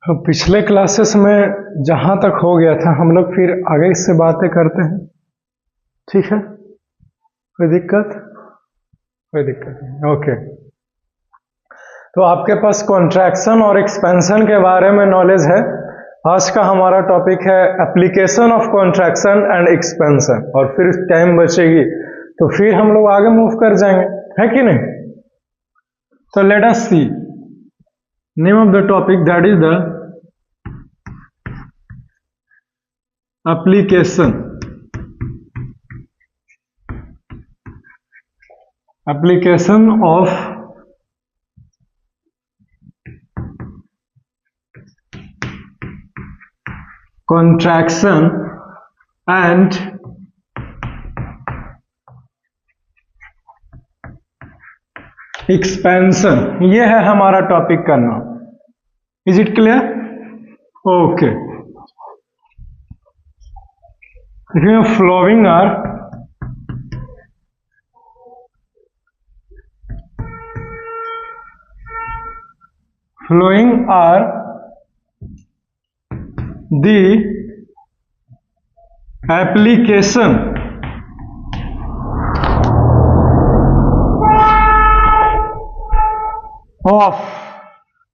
तो पिछले क्लासेस में जहां तक हो गया था हम लोग फिर आगे से बातें करते हैं। ठीक है, कोई दिक्कत? कोई दिक्कत नहीं, ओके। तो आपके पास कॉन्ट्रैक्शन और एक्सपेंशन के बारे में नॉलेज है। आज का हमारा टॉपिक है application of contraction and expansion, और फिर टाइम बचेगी तो फिर हम लोग आगे मूव कर जाएंगे, है कि नहीं? तो let us see name of the topic, that is the application of contraction and expansion, ये है हमारा टॉपिक का नाम। Is it clear? Okay.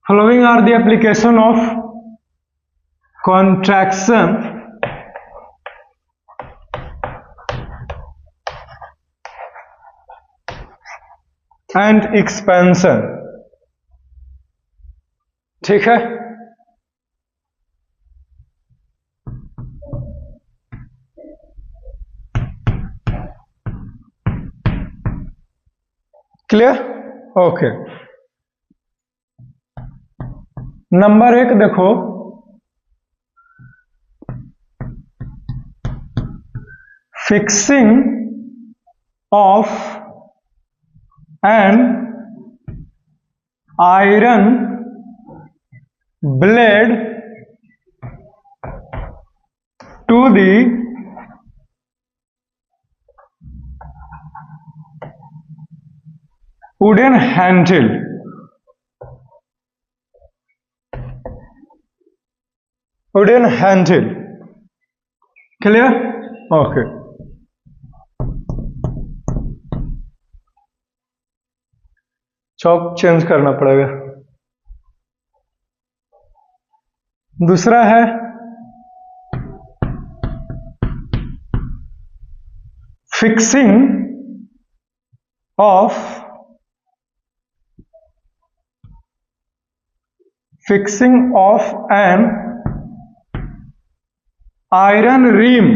Flowing are the application of contraction and expansion. ठीक है, क्लियर? ओके। नंबर 1 देखो, fixing of an iron blade to the wooden handle. Wooden handle. Clear? Okay. Chalk change करना पड़ेगा। दूसरा है fixing of an iron rim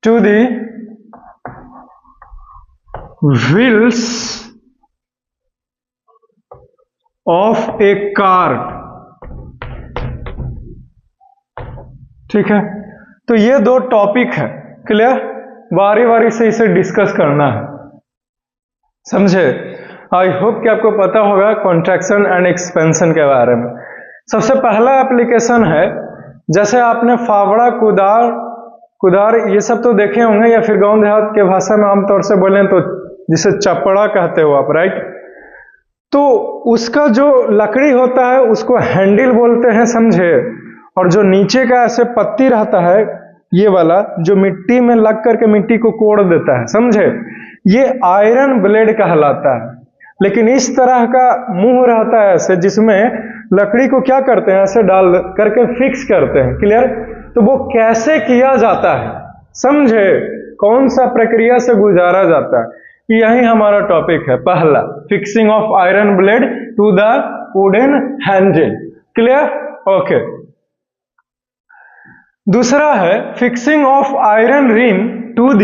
to the wheels of a cart। ठीक है, तो ये दो टॉपिक है। क्लियर? बारी बारी से इसे डिस्कस करना है, समझे? आई होप कि आपको पता होगा कॉन्ट्रैक्शन एंड एक्सपेंशन के बारे में। सबसे पहला एप्लीकेशन है, जैसे आपने फावड़ा, कुदार ये सब तो देखे होंगे, या फिर गांव देहात के भाषा में आमतौर से बोलें तो जिसे चपड़ा कहते हो आप, राइट? तो उसका जो लकड़ी होता है उसको हैंडल बोलते हैं, समझे? और जो नीचे का ऐसे पत्ती रहता है, ये वाला जो मिट्टी में लग करके मिट्टी को कोड़ देता है, समझे? ये आयरन ब्लेड कहलाता है। लेकिन इस तरह का मुंह रहता है ऐसे, जिसमें लकड़ी को क्या करते हैं, ऐसे डाल करके फिक्स करते हैं। क्लियर? तो वो कैसे किया जाता है, समझे? कौन सा प्रक्रिया से गुजारा जाता है, यही हमारा टॉपिक है। पहला, fixing of iron blade to the wooden handle. Clear? Okay. दूसरा है fixing of iron rim to the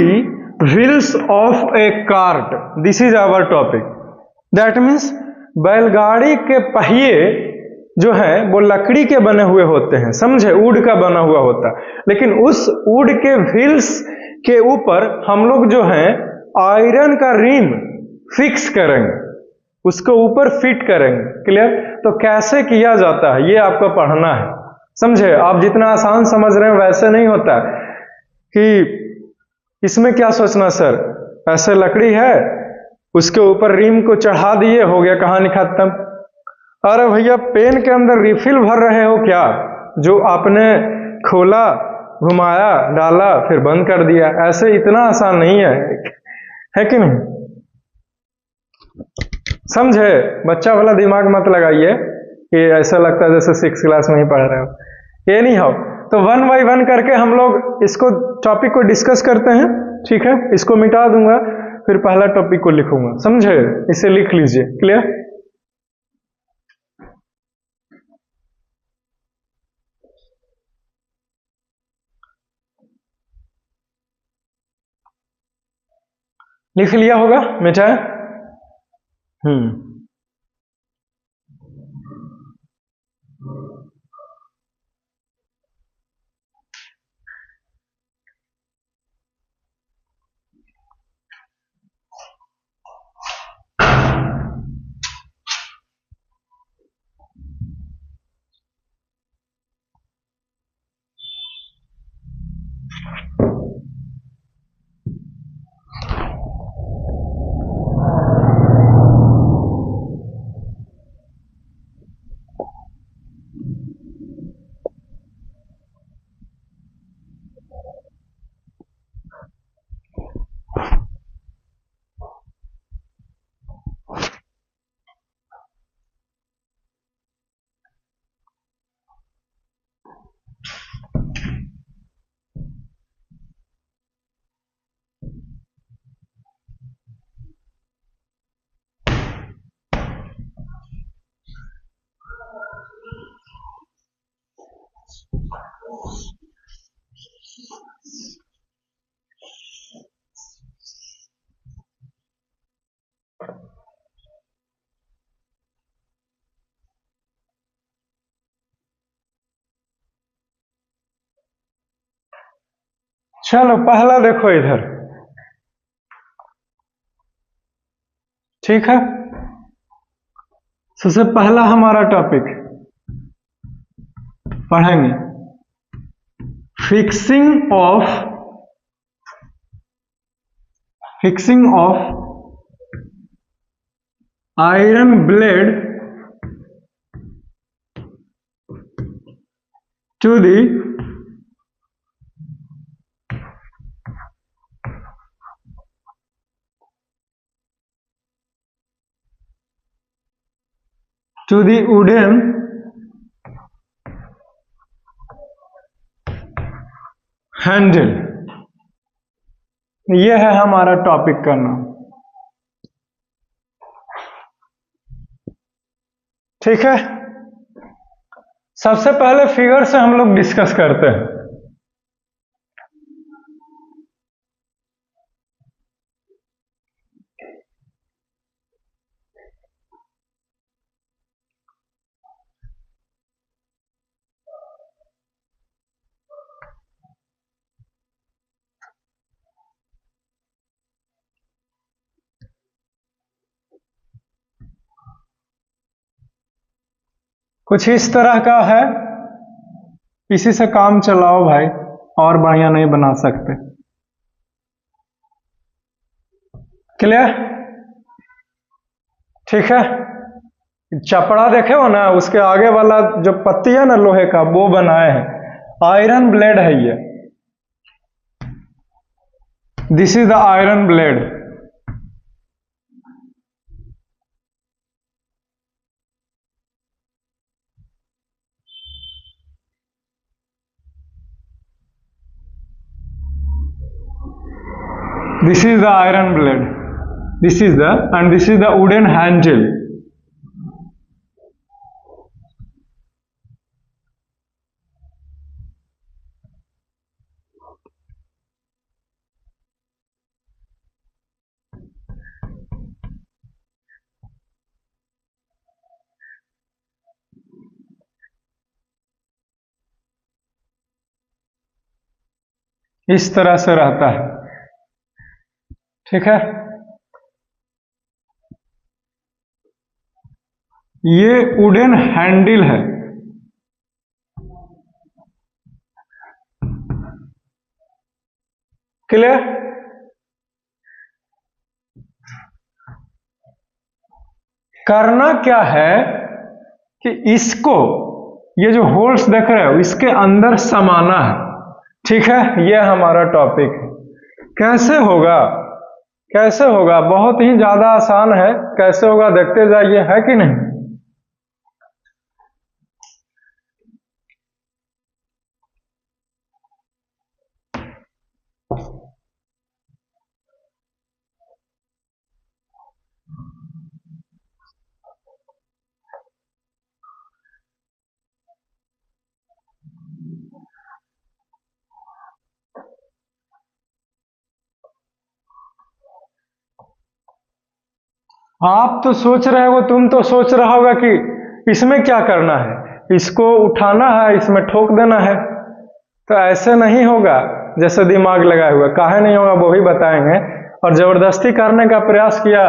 wheels of a cart. This is our topic. That means बैलगाड़ी के पहिए जो है वो लकड़ी के बने हुए होते हैं, समझे? वुड का बना हुआ होता है, लेकिन उस वुड के व्हील्स के ऊपर हम लोग जो है आयरन का रिम फिक्स करेंगे, उसको ऊपर फिट करेंगे। क्लियर? तो कैसे किया जाता है ये आपको पढ़ना है, समझे? आप जितना आसान समझ रहे हैं वैसे नहीं होता कि इसमें क्या सोचना, सर ऐसे लकड़ी है उसके ऊपर रिम को चढ़ा दिए, हो गया कहानी खत्म। अरे भैया पेन के अंदर रिफिल भर रहे हो क्या? जो आपने खोला, घुमाया, डाला, फिर बंद कर दिया, ऐसे इतना आसान नहीं है कि नहीं? समझे? बच्चा वाला दिमाग मत लगाइए कि ऐसा लगता है जैसे 6 क्लास में ही पढ़ रहे हो, ये नहीं हो। तो 1 बाय 1 करके हम लोग इसको टॉपिक को डिस्कस करते हैं, ठीक है? इसको मिटा दूंगा, फिर पहला टॉपिक को लिखूंगा, समझे? इसे लिख लीजिए, क्लियर? लिख लिया होगा, मिटाए? चलो पहला देखो इधर, ठीक है? सबसे पहला हमारा टॉपिक पढ़ेंगे fixing of iron blade to the wooden handle. ये है हमारा टॉपिक का नाम, ठीक है? सबसे पहले फिगर से हम लोग डिस्कस करते हैं। कुछ इस तरह का है, इसी से काम चलाओ भाई, और बढ़िया नहीं बना सकते, क्लियर? ठीक है? चपड़ा देखे हो ना, उसके आगे वाला जो पत्ती है ना लोहे का, वो बनाए हैं। आयरन ब्लेड है ये, this is the iron blade. This is the iron blade. This is the wooden handle. इस तरह से रहता है, ठीक है? ये वुडन हैंडल है, क्लियर? करना क्या है कि इसको, ये जो होल्स देख रहे हो, इसके अंदर समाना है। ठीक है, ये हमारा टॉपिक है। कैसे होगा, कैसे होगा? बहुत ही ज्यादा आसान है। कैसे होगा देखते जाइए, है कि नहीं? आप तो सोच रहे हो, तुम तो सोच रहा होगा कि इसमें क्या करना है, इसको उठाना है, इसमें ठोक देना है। तो ऐसे नहीं होगा जैसे दिमाग लगाए हुआ। काहे नहीं होगा वो भी बताएंगे। और जबरदस्ती करने का प्रयास किया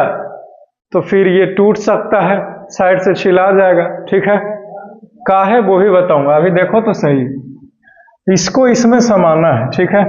तो फिर ये टूट सकता है, साइड से छिला जाएगा। ठीक है, काहे वो भी बताऊंगा। अभी देखो तो सही, इसको इसमें समाना है। ठीक है,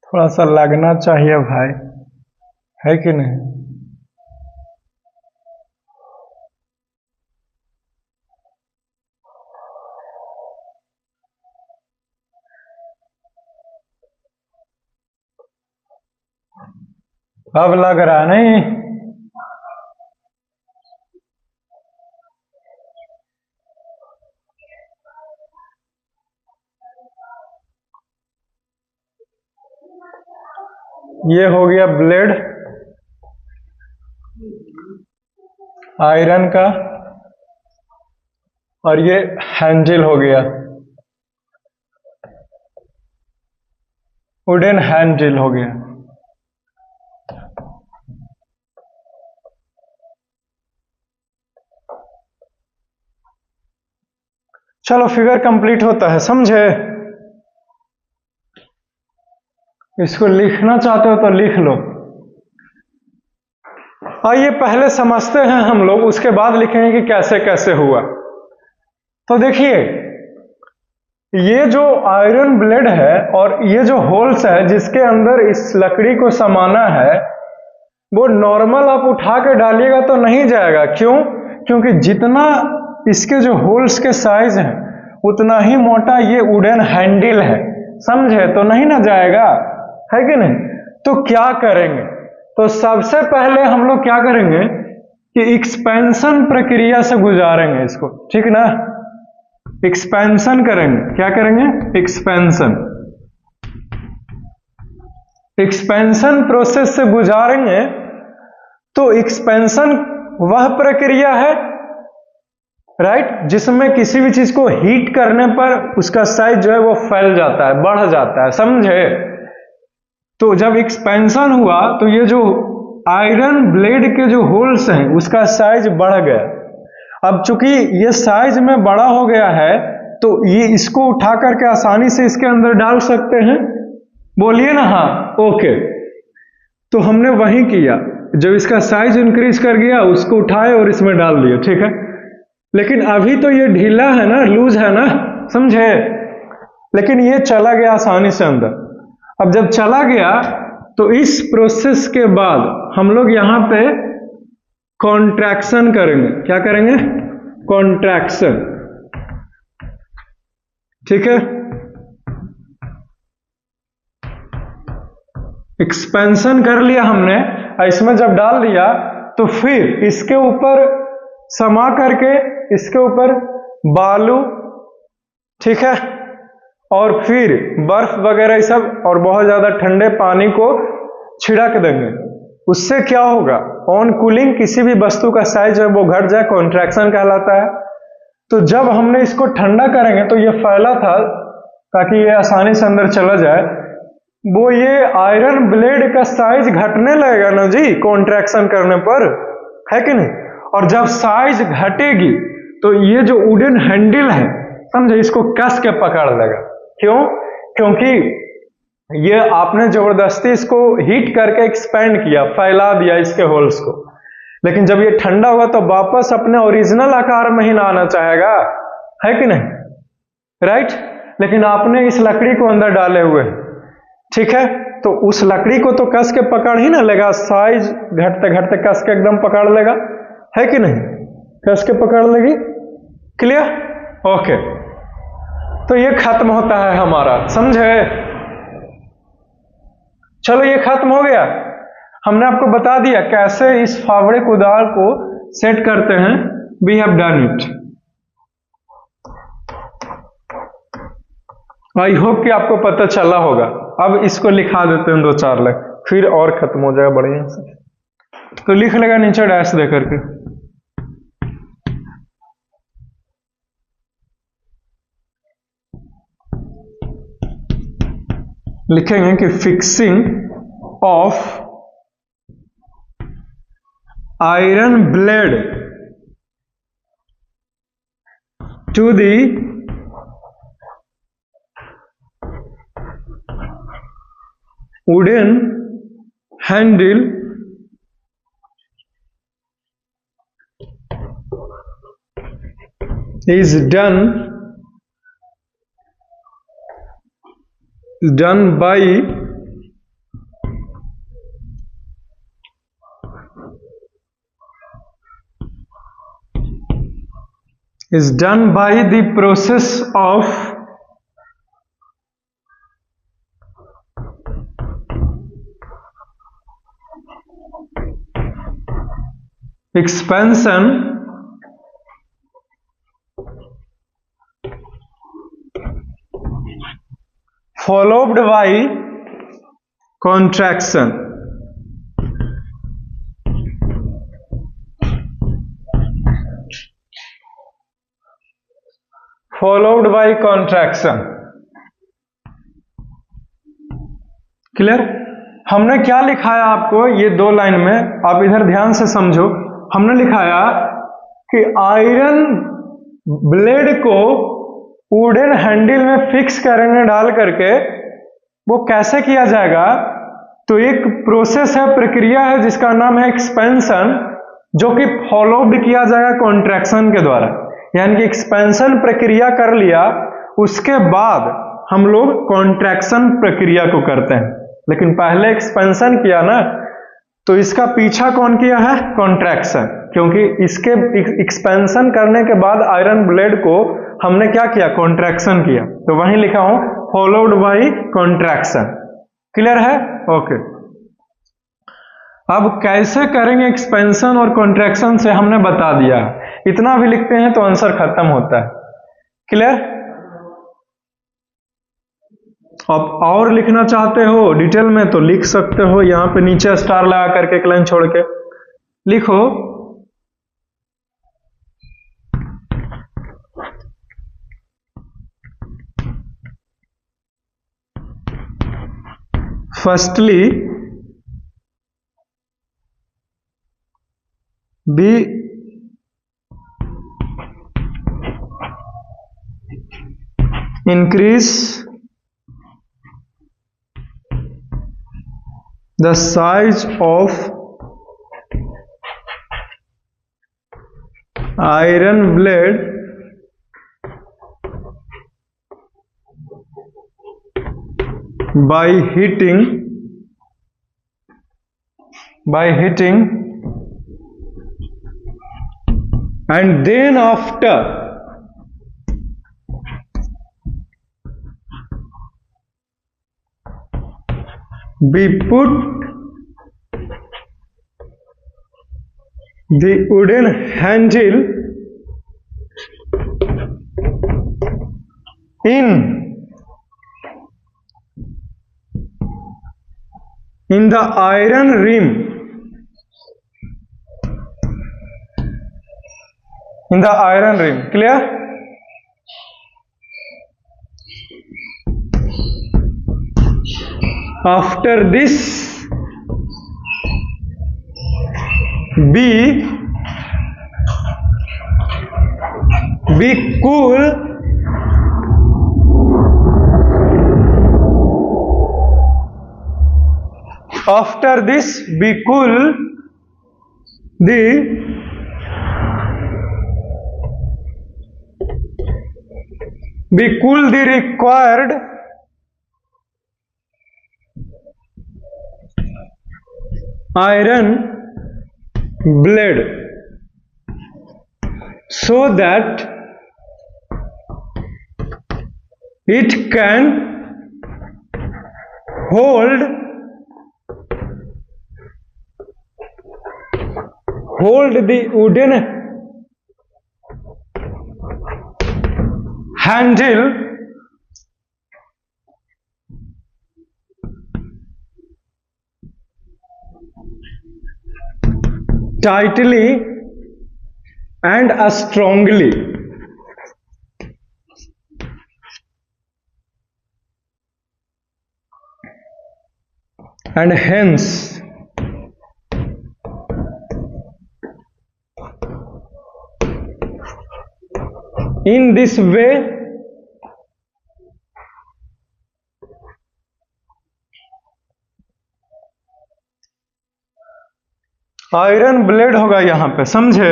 थोड़ा सा लगना चाहिए भाई, है कि नहीं? अब लग रहा नहीं? ये हो गया ब्लेड आयरन का, और ये हैंडल हो गया, वुडन हैंडल हो गया। चलो फिगर कंप्लीट होता है, समझे? इसको लिखना चाहते हो तो लिख लो। आइए पहले समझते हैं हम लोग, उसके बाद लिखेंगे कि कैसे कैसे हुआ। तो देखिए, ये जो आयरन ब्लेड है और ये जो होल्स है जिसके अंदर इस लकड़ी को समाना है, वो नॉर्मल आप उठा के डालिएगा तो नहीं जाएगा। क्यों? क्योंकि जितना इसके जो होल्स के साइज हैं उतना ही मोटा ये वुडन हैंडल है। समझे? तो नहीं ना जाएगा, है कि नहीं? तो क्या करेंगे? तो सबसे पहले हम लोग क्या करेंगे कि एक्सपेंशन प्रक्रिया से गुजारेंगे इसको। ठीक ना? एक्सपेंशन करेंगे। क्या करेंगे? एक्सपेंशन। एक्सपेंशन प्रोसेस से गुजारेंगे। तो एक्सपेंशन वह प्रक्रिया है, राइट, जिसमें किसी भी चीज को हीट करने पर उसका साइज जो है वो फैल जाता है, बढ़ जाता है। समझे? तो जब एक्सपेंशन हुआ तो ये जो आयरन ब्लेड के जो होल्स हैं उसका साइज बढ़ गया। अब चूंकि ये साइज में बड़ा हो गया है तो ये इसको उठा करके आसानी से इसके अंदर डाल सकते हैं। बोलिए ना हाँ, ओके। तो हमने वही किया, जब इसका साइज इंक्रीज कर गया उसको उठाए और इसमें डाल दिया। ठीक है, लेकिन अभी तो ये ढीला है ना, लूज है ना, समझे? लेकिन ये चला गया आसानी से अंदर। अब जब चला गया तो इस प्रोसेस के बाद हम लोग यहां पे कॉन्ट्रैक्शन करेंगे। क्या करेंगे? कॉन्ट्रैक्शन। ठीक है, एक्सपेंशन कर लिया हमने, इसमें जब डाल दिया तो फिर इसके ऊपर समा करके इसके ऊपर बालू, ठीक है, और फिर बर्फ वगैरह सब और बहुत ज्यादा ठंडे पानी को छिड़क देंगे। उससे क्या होगा, ऑन कूलिंग किसी भी वस्तु का साइज है वो घट जाए, कॉन्ट्रैक्शन कहलाता है। तो जब हमने इसको ठंडा करेंगे तो ये फैला था ताकि ये आसानी से अंदर चला जाए, वो ये आयरन ब्लेड का साइज घटने लगेगा ना जी कॉन्ट्रैक्शन करने पर, है कि नहीं। और जब साइज घटेगी तो ये जो वुडन हैंडल है, समझे, इसको कस के पकड़ लेगा। क्यों? क्योंकि ये आपने जबरदस्ती इसको हीट करके एक्सपेंड किया, फैला दिया इसके होल्स को, लेकिन जब ये ठंडा हुआ तो वापस अपने ओरिजिनल आकार में ही ना आना चाहेगा, है कि नहीं, राइट। लेकिन आपने इस लकड़ी को अंदर डाले हुए हैं, ठीक है, तो उस लकड़ी को तो कस के पकड़ ही ना लेगा, साइज घटते घटते कस के एकदम पकड़ लेगा, है कि नहीं, कस के पकड़ लेगी। क्लियर? ओके, तो ये खत्म होता है हमारा, समझे। चलो ये खत्म हो गया, हमने आपको बता दिया कैसे इस फावड़े कुदाल को सेट करते हैं। We have done it. I hope कि आपको पता चला होगा। अब इसको लिखा देते हैं 2-4 लाइन, फिर और खत्म हो जाएगा बढ़िया से। तो लिख लेगा नीचे डैश दे करके, लिखेंगे कि fixing of iron blade to the wooden handle is done by the process of expansion followed by contraction. Followed by contraction. Clear? हमने क्या लिखाया आपको ये 2 लाइन में, आप इधर ध्यान से समझो। हमने लिखाया कि आयरन ब्लेड को वुडन हैंडल में फिक्स करेंगे डाल करके। वो कैसे किया जाएगा? तो एक प्रोसेस है, प्रक्रिया है जिसका नाम है एक्सपेंशन, जो कि फॉलोड किया जाएगा कॉन्ट्रैक्शन के द्वारा। यानी कि एक्सपेंशन प्रक्रिया कर लिया, उसके बाद हम लोग कॉन्ट्रैक्शन प्रक्रिया को करते हैं। लेकिन पहले एक्सपेंशन किया ना, तो इसका पीछा कौन किया है? कॉन्ट्रैक्शन। क्योंकि इसके एक्सपेंशन करने के बाद आयरन ब्लेड को हमने क्या किया? कॉन्ट्रैक्शन किया। तो वहीं लिखा हूं फॉलोड बाय कॉन्ट्रैक्शन। क्लियर है? ओके। अब कैसे करेंगे एक्सपेंशन और कॉन्ट्रैक्शन से हमने बता दिया। इतना भी लिखते हैं तो आंसर खत्म होता है। क्लियर? अब और लिखना चाहते हो डिटेल में तो लिख सकते हो, यहां पे नीचे स्टार लगा करके एक लाइन छोड़ के लिखो। Firstly we increase the size of iron blade by heating and then after be put the wooden handle in the iron rim, in the iron rim. Clear? After this, be cool after this be cool the required iron blade so that it can hold the wooden handle tightly and strongly. And hence in this way iron blade होगा यहां पे, समझे?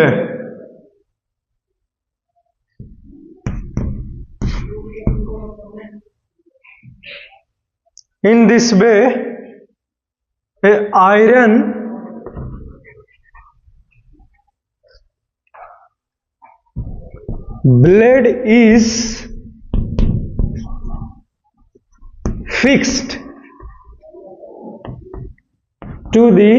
In this way a iron blade is fixed to the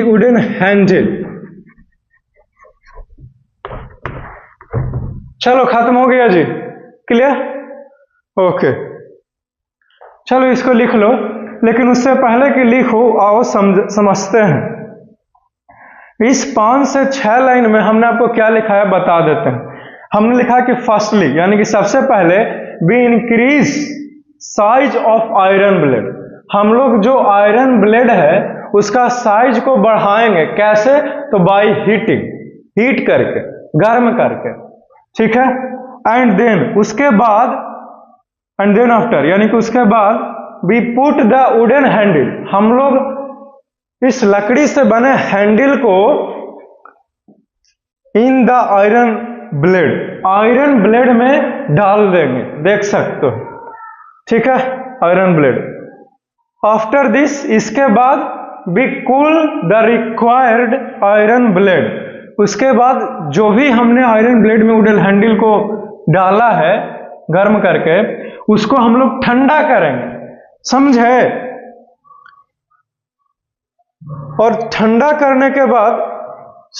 wooden handle. चलो खत्म हो गया जी, clear? Okay, चलो इसको लिख लो, लेकिन उससे पहले कि लिखो आओ समझते हैं। इस 5 से 6 लाइन में हमने आपको क्या लिखा है बता देते हैं। हमने लिखा कि फर्स्टली यानी कि सबसे पहले we increase size of iron blade. हम लोग जो आयरन ब्लेड है उसका साइज को बढ़ाएंगे, कैसे? तो बाय हीटिंग, हीट करके, गर्म करके, ठीक है? एंड देन उसके बाद, एंड देन आफ्टर यानी कि उसके बाद we put the wooden handle, हम लोग इस लकड़ी से बने हैंडल को in the iron blade, iron blade में डाल देंगे, देख सकते हो, ठीक है? Iron blade. आफ्टर दिस इसके बाद we cool the required iron blade, उसके बाद जो भी हमने आयरन ब्लेड में वुडन हैंडल को डाला है गर्म करके, उसको हम लोग ठंडा करेंगे, समझे? और ठंडा करने के बाद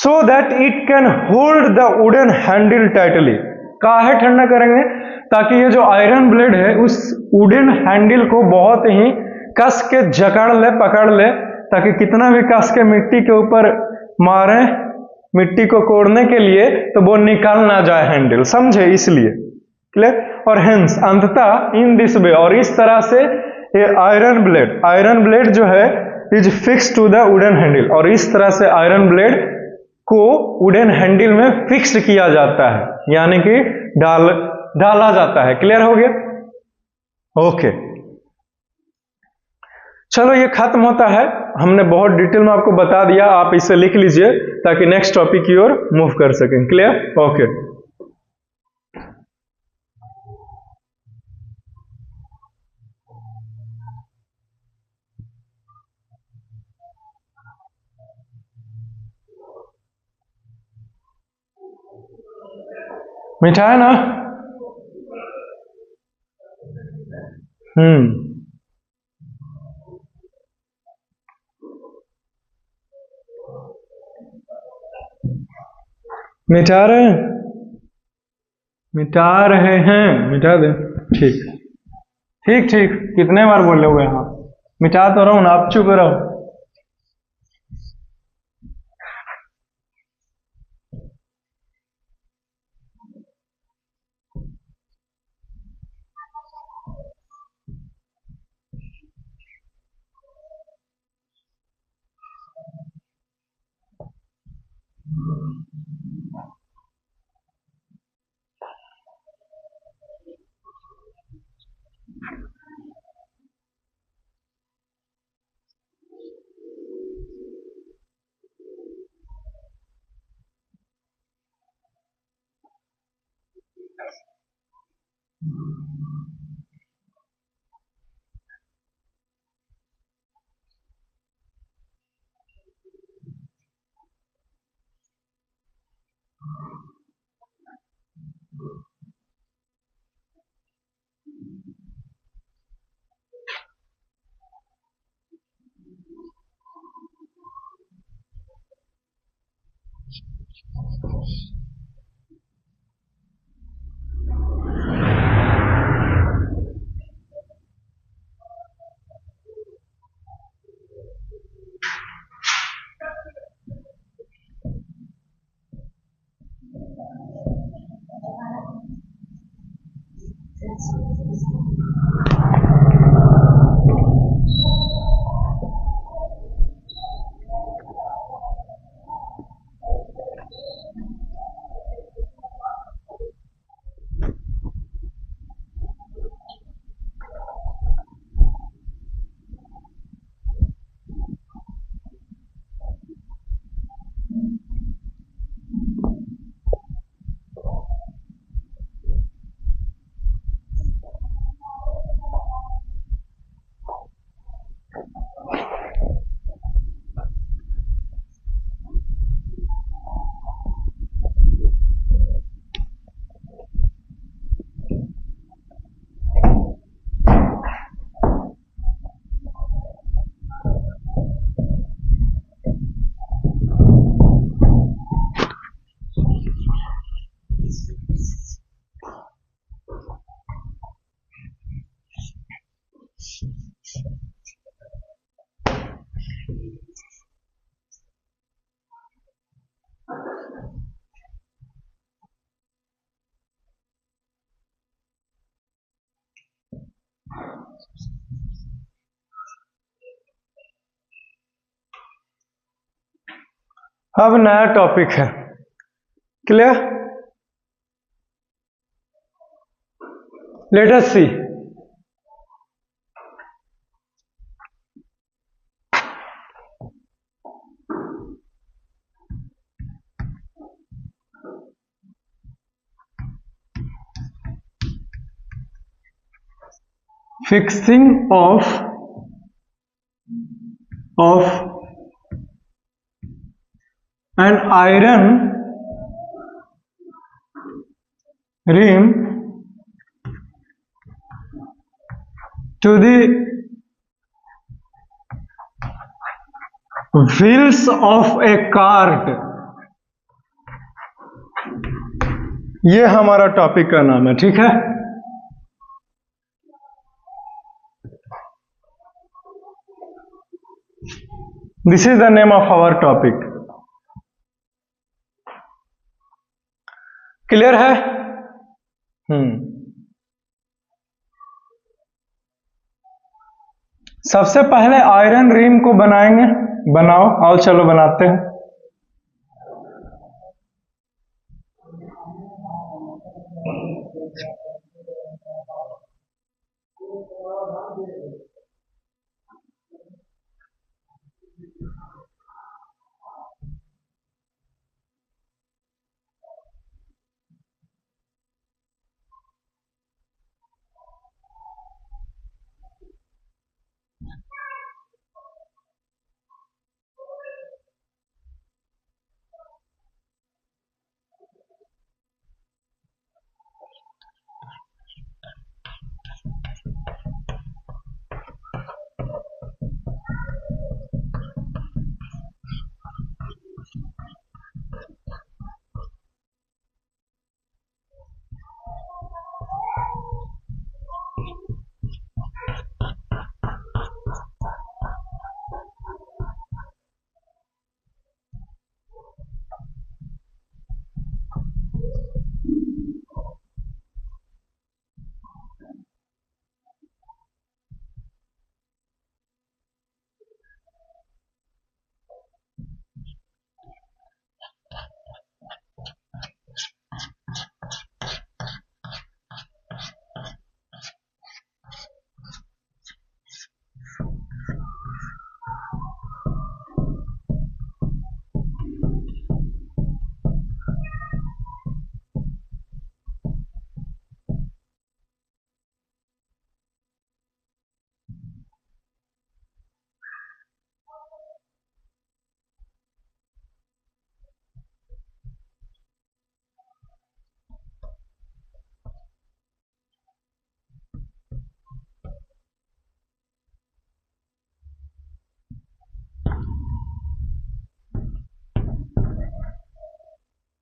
so that it can hold the wooden handle tightly. काहे ठंडा करेंगे? ताकि ये जो आयरन ब्लेड है उस वुडन हैंडल को बहुत ही कस के जकड़ ले, पकड़ ले, ताकि कितना भी कस के मिट्टी के ऊपर मारे, मिट्टी को कोड़ने के लिए, तो वो निकल ना जाए हैंडल, समझे? इसलिए, क्लियर? और हेंस अंततः इन दिस वे, और इस तरह से ये आयरन ब्लेड जो है is fix to the wooden handle, और इस तरह से आयरन ब्लेड को वुडन हैंडल में फिक्स किया जाता है, यानी कि डाला जाता है। क्लियर हो गया? ओके, चलो ये खत्म होता है, हमने बहुत डिटेल में आपको बता दिया, आप इसे लिख लीजिए ताकि नेक्स्ट टॉपिक की ओर मूव कर सकें। क्लियर? ओके। मीठा है ना? मिटा रहे हैं, मिटा रहे हैं, मिटा दे। ठीक ठीक ठीक, कितने बार बोले हुए हाँ, मिटा तो रहा हूं ना, आप चुप रहो। अब नया टॉपिक है, clear? Let us see. Fixing of an iron rim to the wheels of a cart, ये हमारा टॉपिक का नाम है, ठीक है? This is the name of our topic, clear है? सबसे पहले आयरन रिम को बनाएंगे, बनाओ, आओ चलो बनाते हैं।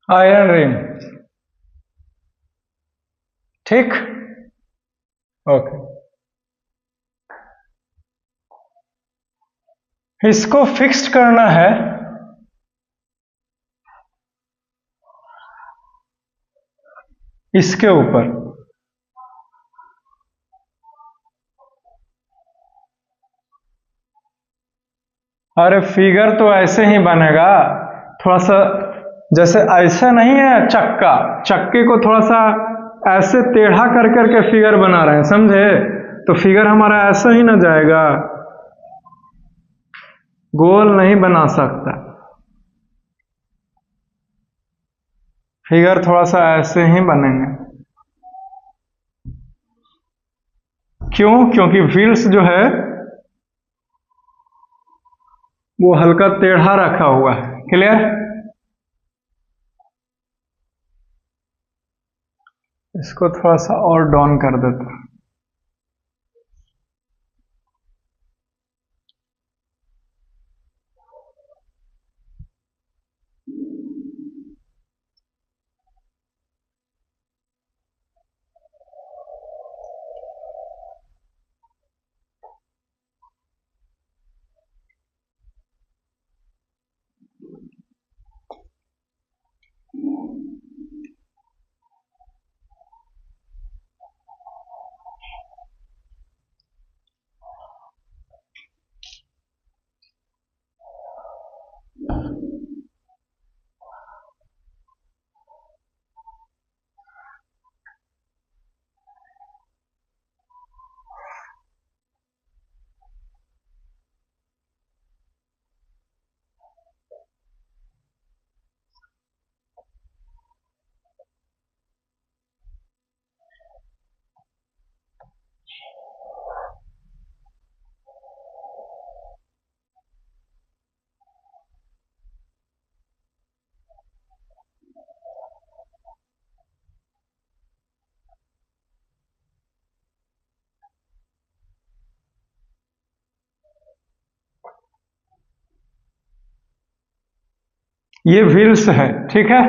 आयरन रिम, ठीक, ओके। इसको फिक्स्ड करना है इसके ऊपर, अरे फिगर तो ऐसे ही बनेगा, थोड़ा सा जैसे ऐसे नहीं है चक्का, चक्के को थोड़ा सा ऐसे टेढ़ा कर करके फिगर बना रहे हैं, समझे? तो फिगर हमारा ऐसा ही ना जाएगा, गोल नहीं बना सकता, फिगर थोड़ा सा ऐसे ही बनेंगे। क्यों? क्योंकि व्हील्स जो है वो हल्का टेढ़ा रखा हुआ है। क्लियर? इसको थोड़ा सा और डाउन कर देता हूं। ये व्हील्स है, ठीक है?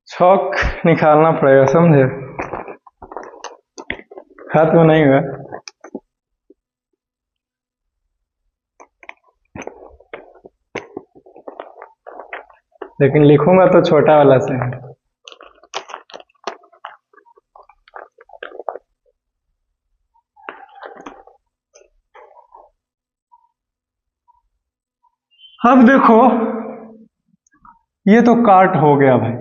छौक निकालना पड़ेगा, समझे? खत्म नहीं हुआ। लेकिन लिखूंगा तो छोटा वाला से है। अब देखो, ये तो काट हो गया भाई,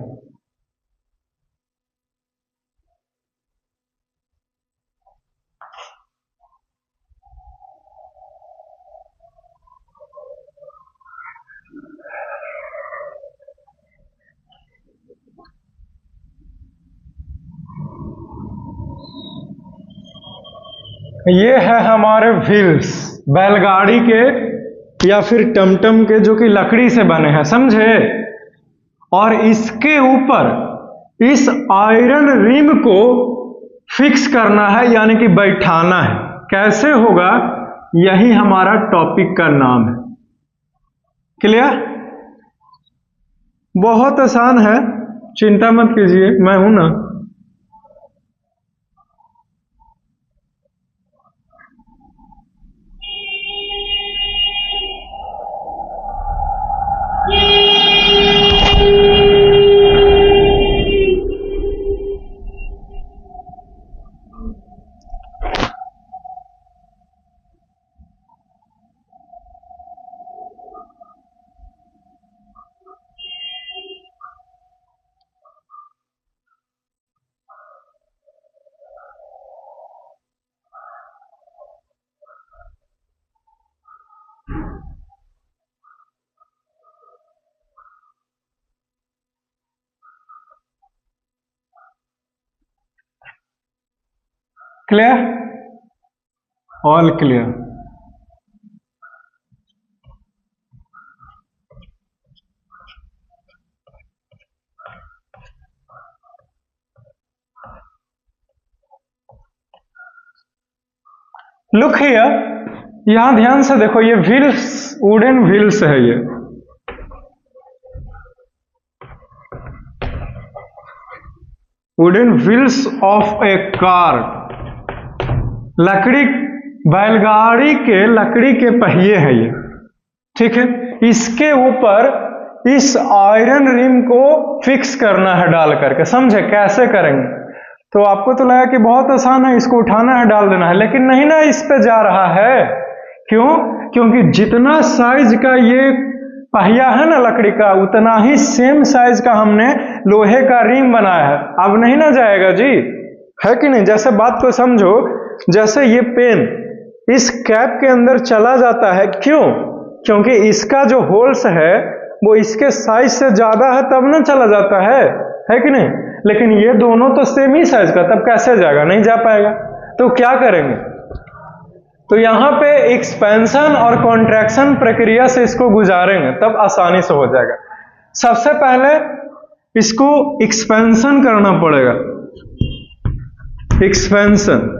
ये है हमारे व्हील्स बैलगाड़ी के या फिर टमटम के, जो कि लकड़ी से बने हैं, समझे? और इसके ऊपर इस आयरन रिम को फिक्स करना है, यानी कि बैठाना है। कैसे होगा? यही हमारा टॉपिक का नाम है। क्लियर? बहुत आसान है, चिंता मत कीजिए, मैं हूं ना। Clear? All clear? Look here, यहां ध्यान से देखो, ये व्हील्स, वुडन व्हील्स है, ये wooden wheels of A car, लकड़ी, बैलगाड़ी के लकड़ी के पहिए हैं ये, ठीक है। इसके ऊपर इस आयरन रिम को फिक्स करना है डाल करके, समझे? कैसे करेंगे? तो आपको तो लगा कि बहुत आसान है, इसको उठाना है, डाल देना है, लेकिन नहीं ना, इस पे जा रहा है। क्यों? क्योंकि जितना साइज का ये पहिया है ना लकड़ी का, उतना ही सेम साइज का हमने लोहे का रिम बनाया है। अब नहीं ना जाएगा जी, है कि नहीं? जैसे बात को समझो, जैसे ये पेन इस कैप के अंदर चला जाता है, क्यों? क्योंकि इसका जो होल्स है वो इसके साइज से ज्यादा है, तब ना चला जाता है कि नहीं? लेकिन ये दोनों तो सेम ही साइज का, तब कैसे जाएगा? नहीं जा पाएगा। तो क्या करेंगे? तो यहां पे एक्सपेंशन और कॉन्ट्रैक्शन प्रक्रिया से इसको गुजारेंगे, तब आसानी से हो जाएगा। सबसे पहले इसको एक्सपेंशन करना पड़ेगा। एक्सपेंशन,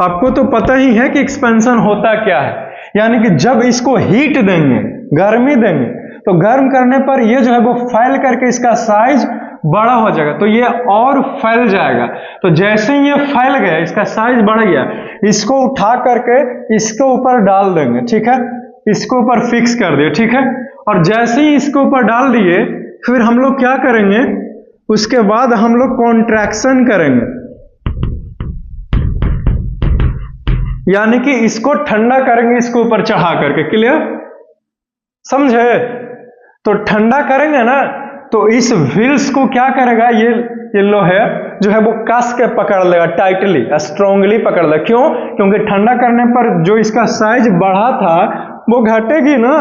आपको तो पता ही है कि एक्सपेंशन होता क्या है, यानी कि जब इसको हीट देंगे, गर्मी देंगे, तो गर्म करने पर ये जो है वो फैल करके इसका साइज बड़ा हो जाएगा, तो ये और फैल जाएगा। तो जैसे ही ये फैल गया, इसका साइज बढ़ गया, इसको उठा करके इसके ऊपर डाल देंगे, ठीक है। इसके ऊपर फिक्स कर दिए, ठीक है। और जैसे ही इसके ऊपर डाल दिए, फिर हम लोग क्या करेंगे? उसके बाद हम लोग कॉन्ट्रैक्शन करेंगे, यानी कि इसको ठंडा करेंगे, इसके ऊपर चढ़ा करके। क्लियर? समझे? तो ठंडा करेंगे ना, तो इस व्हील्स को क्या करेगा, ये लोहे जो है वो कस के पकड़ लेगा, टाइटली, स्ट्रांगली पकड़ लेगा। क्यों? क्योंकि ठंडा करने पर जो इसका साइज बढ़ा था वो घटेगी ना,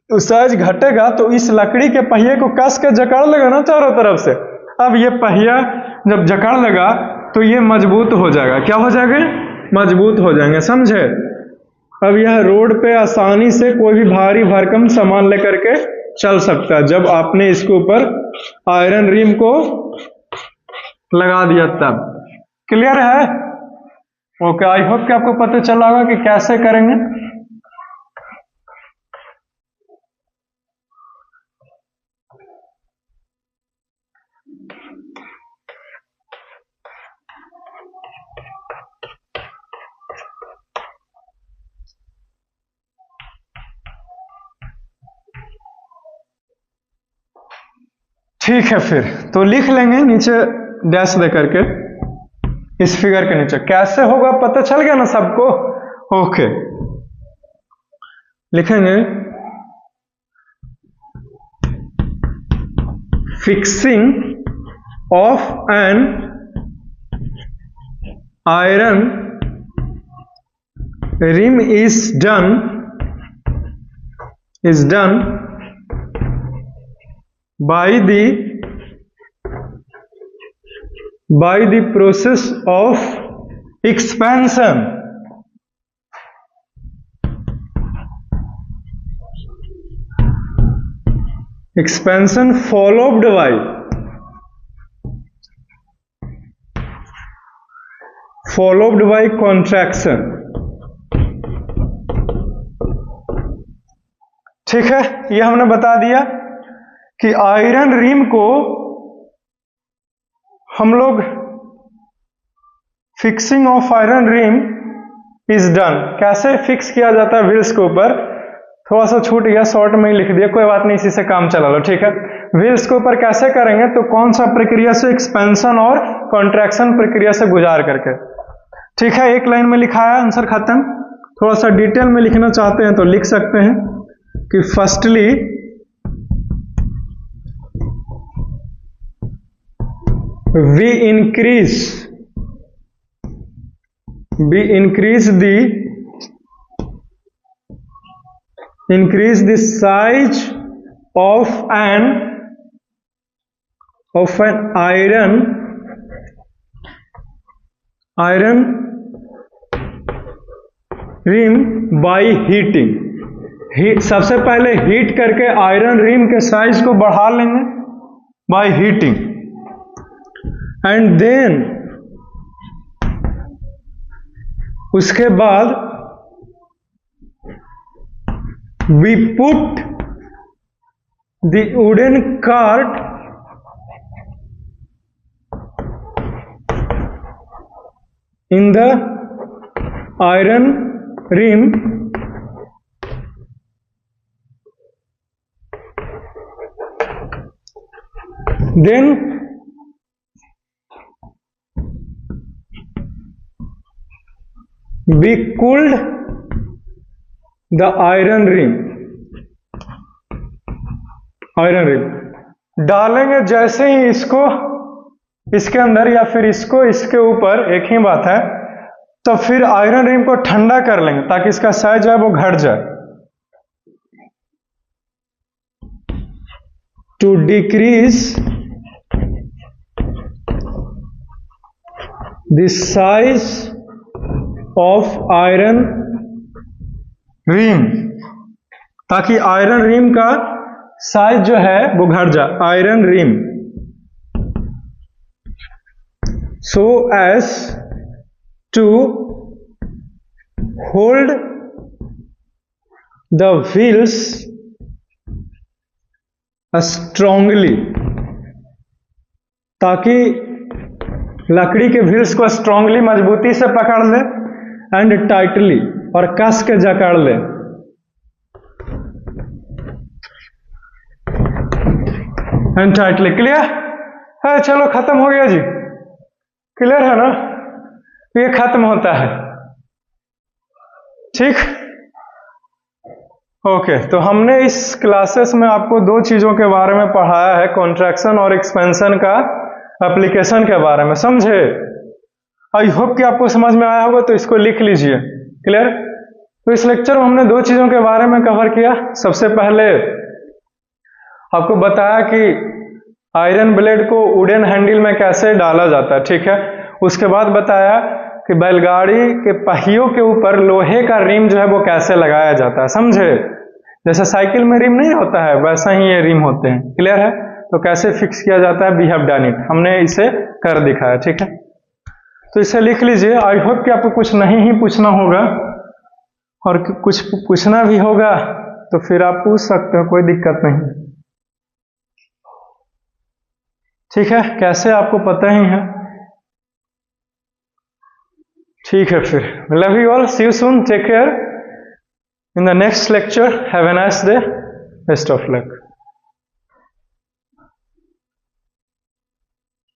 तो साइज घटेगा, तो इस लकड़ी के पहिए को कस के जकड़ लेगा ना चारों तरफ से। अब ये पहिया जब जकड़ लेगा तो ये मजबूत हो जाएगा। क्या हो जाएगा? मजबूत हो जाएंगे, समझे? अब यह रोड पे आसानी से कोई भी भारी भरकम सामान लेकर के चल सकता है, जब आपने इसके ऊपर आयरन रिम को लगा दिया तब। क्लियर है? ओके, आई होप कि आपको पता चला होगा कि कैसे करेंगे। ठीक है, फिर तो लिख लेंगे नीचे डैश दे करके, इस फिगर के नीचे। कैसे होगा पता चल गया ना सबको? ओके, लिखेंगे fixing of an iron rim is done by the process of expansion. Expansion followed by contraction. ठीक है, ये हमने बता दिया कि आयरन रिम को हम लोग fixing of iron rim is done, कैसे फिक्स किया जाता है व्हील्स के ऊपर, थोड़ा सा छूट गया, शॉर्ट में ही लिख दिया, कोई बात नहीं, इसी से काम चला लो। ठीक है, व्हील्स के ऊपर कैसे करेंगे, तो कौन सा प्रक्रिया से, एक्सपेंशन और कॉन्ट्रैक्शन प्रक्रिया से गुजार करके। ठीक है, एक लाइन में लिखा है, आंसर खत्म। थोड़ा सा डिटेल में लिखना चाहते हैं तो लिख सकते हैं कि firstly we increase the size of an iron iron rim by heating. सबसे पहले हीट करके आयरन रिम के साइज को बढ़ा लेंगे बाय हीटिंग, एंड देन उसके बाद we put the wooden cart in the iron rim then we cooled the iron rim डालेंगे जैसे ही इसको इसके अंदर या फिर इसको इसके ऊपर, एक ही बात है, तो फिर आयरन रिम को ठंडा कर लेंगे ताकि इसका साइज है वो घट जाए। To decrease the size of iron rim, ताकि आयरन रिम का साइज जो है वो घट जाए। Iron rim so as to hold the wheels strongly, ताकि लकड़ी के व्हील्स को स्ट्रांगली मजबूती से पकड़ ले, एंड टाइटली और कस के जकड़ ले। एंड टाइटली, क्लियर है? चलो खत्म हो गया जी, क्लियर है ना? ये खत्म होता है, ठीक। ओके, तो हमने इस क्लासेस में आपको दो चीजों के बारे में पढ़ाया है, कॉन्ट्रैक्शन और एक्सपेंशन का एप्लीकेशन के बारे में, समझे? आई होप कि आपको समझ में आया होगा, तो इसको लिख लीजिए, क्लियर। तो इस लेक्चर में हमने दो चीजों के बारे में कवर किया। सबसे पहले आपको बताया कि आयरन ब्लेड को वुडन हैंडल में कैसे डाला जाता है, ठीक है। उसके बाद बताया कि बैलगाड़ी के पहियों के ऊपर लोहे का रिम जो है वो कैसे लगाया जाता है, समझे? जैसे साइकिल में रिम नहीं होता है, वैसा ही ये रिम होते हैं, क्लियर है। तो कैसे फिक्स किया जाता है, वी हैव डन इट, हमने इसे कर दिखाया, ठीक है। तो इसे लिख लीजिए। आई होप कि आपको कुछ नहीं ही पूछना होगा, और कुछ पूछना भी होगा तो फिर आप पूछ सकते हो, कोई दिक्कत नहीं, ठीक है। कैसे आपको पता ही है, ठीक है। फिर love you all, see you soon, take care in the next lecture, have a nice day, best of luck.